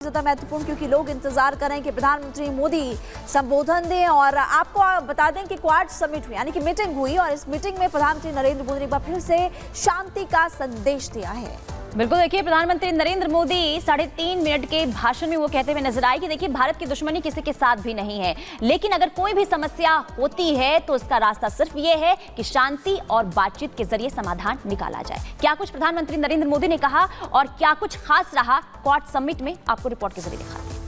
ज्यादा महत्वपूर्ण क्योंकि लोग इंतजार कर रहे हैं कि प्रधानमंत्री मोदी संबोधन दें। और आपको बता दें कि क्वाड समिट हुई यानी कि मीटिंग हुई और इस मीटिंग में प्रधानमंत्री नरेंद्र मोदी ने एक बार फिर से शांति का संदेश दिया है। बिल्कुल, देखिए प्रधानमंत्री नरेंद्र मोदी 3.5 मिनट के भाषण में वो कहते हुए नजर आए कि देखिए भारत की दुश्मनी किसी के साथ भी नहीं है, लेकिन अगर कोई भी समस्या होती है तो इसका रास्ता सिर्फ ये है कि शांति और बातचीत के जरिए समाधान निकाला जाए। क्या कुछ प्रधानमंत्री नरेंद्र मोदी ने कहा और क्या कुछ खास रहा क्वाड समिट में, आपको रिपोर्ट के जरिए दिखाते हैं।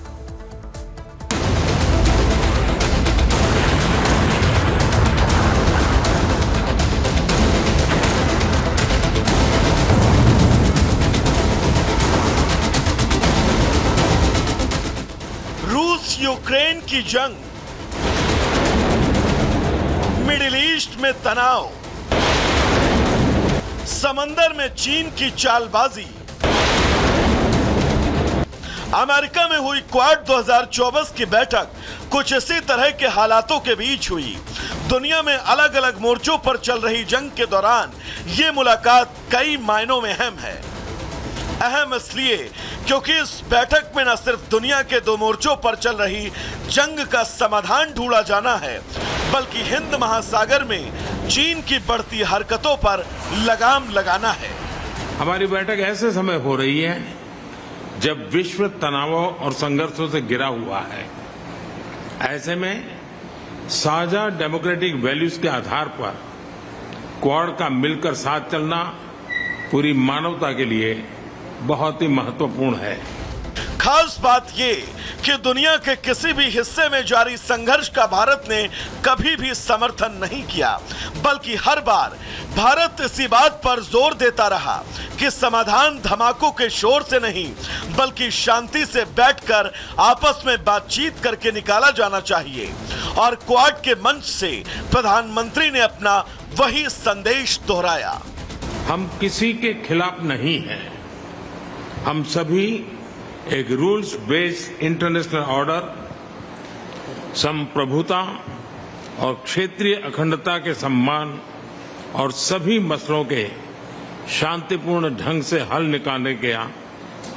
रूस यूक्रेन की जंग, मिडिल ईस्ट में तनाव, समंदर में चीन की चालबाजी, अमेरिका में हुई क्वाड 2024 की बैठक कुछ इसी तरह के हालातों के बीच हुई। दुनिया में अलग अलग मोर्चों पर चल रही जंग के दौरान ये मुलाकात कई मायनों में अहम है। अहम इसलिए क्योंकि इस बैठक में न सिर्फ दुनिया के दो मोर्चों पर चल रही जंग का समाधान ढूंढा जाना है, बल्कि हिंद महासागर में चीन की बढ़ती हरकतों पर लगाम लगाना है। हमारी बैठक ऐसे समय हो रही है जब विश्व तनावों और संघर्षों से घिरा हुआ है। ऐसे में साझा डेमोक्रेटिक वैल्यूज के आधार पर क्वाड का मिलकर साथ चलना पूरी मानवता के लिए बहुत ही महत्वपूर्ण है। खास बात ये कि दुनिया के किसी भी हिस्से में जारी संघर्ष का भारत ने कभी भी समर्थन नहीं किया, बल्कि हर बार भारत इसी बात पर जोर देता रहा कि समाधान धमाकों के शोर से नहीं बल्कि शांति से बैठकर आपस में बातचीत करके निकाला जाना चाहिए। और क्वाड के मंच से प्रधानमंत्री ने अपना वही संदेश दोहराया। हम किसी के खिलाफ नहीं हैं, हम सभी एक रूल्स बेस्ड इंटरनेशनल ऑर्डर, संप्रभुता और क्षेत्रीय अखंडता के सम्मान और सभी मसलों के शांतिपूर्ण ढंग से हल निकालने का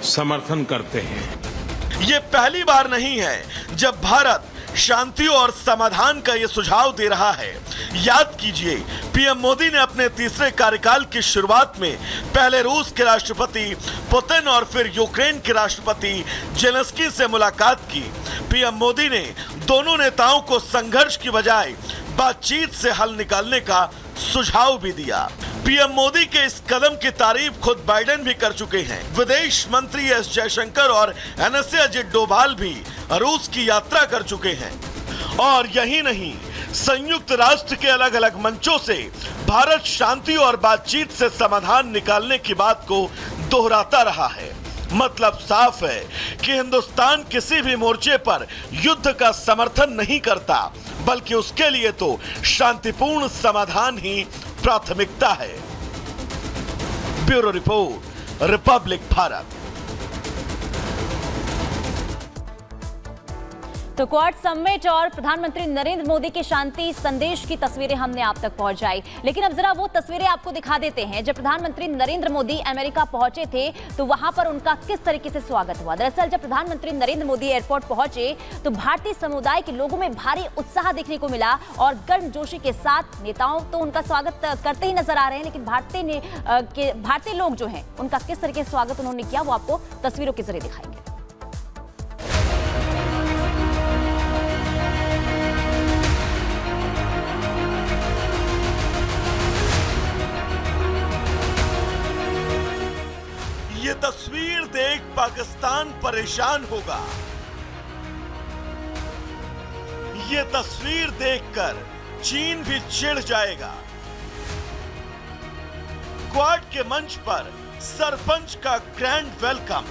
समर्थन करते हैं। ये पहली बार नहीं है जब भारत शांति और समाधान का ये सुझाव दे रहा है। याद कीजिए, पीएम मोदी ने अपने तीसरे कार्यकाल की शुरुआत में पहले रूस के राष्ट्रपति पुतिन और फिर यूक्रेन के राष्ट्रपति जेलेंस्की से मुलाकात की। पीएम मोदी ने दोनों नेताओं को संघर्ष की बजाय बातचीत से हल निकालने का सुझाव भी दिया। पीएम मोदी के इस कदम की तारीफ खुद बाइडेन भी कर चुके हैं। विदेश मंत्री एस जयशंकर और एनएसए अजित डोभाल भी रूस की यात्रा कर चुके हैं। और यही नहीं, संयुक्त राष्ट्र के अलग अलग मंचों से भारत शांति और बातचीत से समाधान निकालने की बात को दोहराता रहा है। मतलब साफ है कि हिंदुस्तान किसी भी मोर्चे पर युद्ध का समर्थन नहीं करता, बल्कि उसके लिए तो शांतिपूर्ण समाधान ही प्राथमिकता है। Bureau report, Republic Bharat. तो क्वाड समिट और प्रधानमंत्री नरेंद्र मोदी के शांति संदेश की तस्वीरें हमने आप तक पहुंचाई, लेकिन अब जरा वो तस्वीरें आपको दिखा देते हैं जब प्रधानमंत्री नरेंद्र मोदी अमेरिका पहुंचे थे तो वहां पर उनका किस तरीके से स्वागत हुआ। दरअसल जब प्रधानमंत्री नरेंद्र मोदी एयरपोर्ट पहुंचे तो भारतीय समुदाय के लोगों में भारी उत्साह देखने को मिला और गर्मजोशी के साथ नेताओं तो उनका स्वागत करते ही नजर आ रहे हैं, लेकिन भारतीय लोग जो हैं उनका किस तरीके से स्वागत उन्होंने किया वो आपको तस्वीरों के जरिए दिखाएंगे। ये तस्वीर देख पाकिस्तान परेशान होगा। ये तस्वीर देखकर चीन भी चिढ़ जाएगा। क्वाड के मंच पर सरपंच का ग्रैंड वेलकम।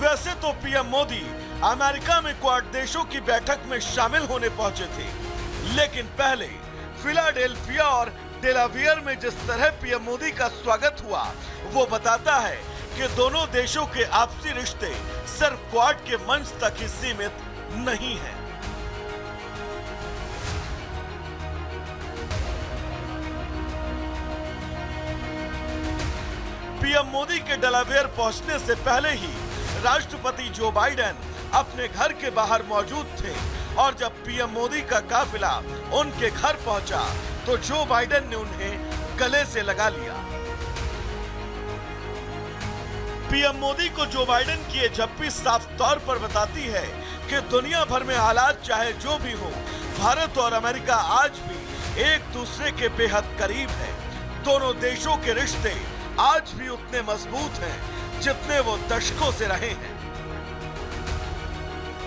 वैसे तो पीएम मोदी अमेरिका में क्वाड देशों की बैठक में शामिल होने पहुंचे थे, लेकिन पहले फिलाडेल्फिया और डेलावेयर में जिस तरह पीएम मोदी का स्वागत हुआ वो बताता है कि दोनों देशों के आपसी रिश्ते सिर्फ क्वाड के मंच तक ही सीमित नहीं हैं। पीएम मोदी के डेलावेयर पहुंचने से पहले ही राष्ट्रपति जो बाइडेन अपने घर के बाहर मौजूद थे और जब पीएम मोदी का काफिला उनके घर पहुंचा तो जो बाइडेन ने उन्हें गले से लगा लिया। पीएम मोदी को जो बाइडेन की ये झप्पी साफ तौर पर बताती है कि दुनिया भर में हालात चाहे जो भी हो, भारत और अमेरिका आज भी एक दूसरे के बेहद करीब है। दोनों देशों के रिश्ते आज भी उतने मजबूत हैं जितने वो दशकों से रहे हैं।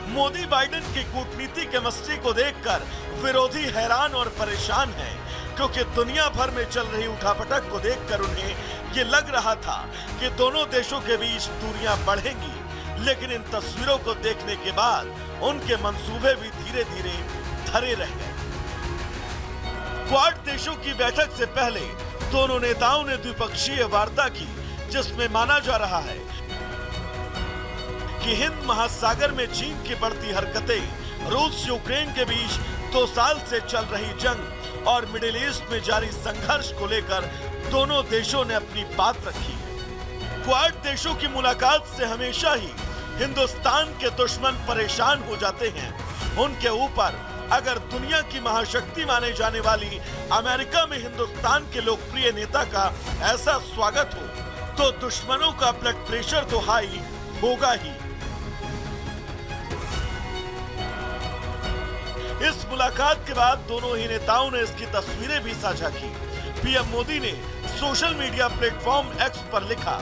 मोदी बाइडेन की कूटनीति केमिस्ट्री को देखकर विरोधी हैरान और परेशान हैं, क्योंकि दुनिया भर में चल रही उठापटक को देखकर उन्हें ये लग रहा था कि दोनों देशों के बीच दूरियां बढ़ेंगी, लेकिन इन तस्वीरों को देखने के बाद उनके मंसूबे भी धीरे धीरे धरे रह गए। क्वाड देशों की बैठक से पहले दोनों नेताओं ने द्विपक्षीय वार्ता की, जिसमें माना जा रहा है कि हिंद महासागर में चीन की बढ़ती हरकतें, रूस यूक्रेन के बीच 2 साल से चल रही जंग और मिडिल ईस्ट में जारी संघर्ष को लेकर दोनों देशों ने अपनी बात रखी है। क्वाड देशों की मुलाकात से हमेशा ही हिंदुस्तान के दुश्मन परेशान हो जाते हैं। उनके ऊपर अगर दुनिया की महाशक्ति माने जाने वाली अमेरिका में हिंदुस्तान के लोकप्रिय नेता का ऐसा स्वागत हो तो दुश्मनों का ब्लड प्रेशर तो हाई होगा ही। इस मुलाकात के बाद दोनों ही नेताओं ने इसकी तस्वीरें भी साझा की। पीएम मोदी ने सोशल मीडिया प्लेटफॉर्म एक्स पर लिखा,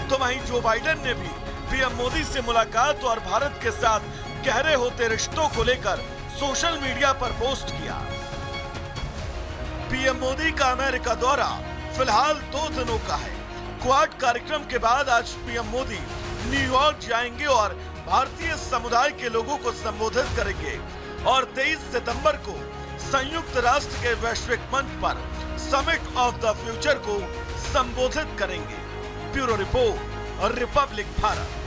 तो वहीं जो बाइडेन ने भी पीएम मोदी से मुलाकात और भारत के साथ गहरे होते रिश्तों को लेकर सोशल मीडिया पर पोस्ट किया। पीएम मोदी का अमेरिका दौरा फिलहाल 2 दिनों का है। क्वाड कार्यक्रम के बाद आज पीएम मोदी न्यूयॉर्क जाएंगे और भारतीय समुदाय के लोगों को संबोधित करेंगे और 23 सितंबर को संयुक्त राष्ट्र के वैश्विक मंच पर समिट ऑफ द फ्यूचर को संबोधित करेंगे। Bureau report, Republic Bharat.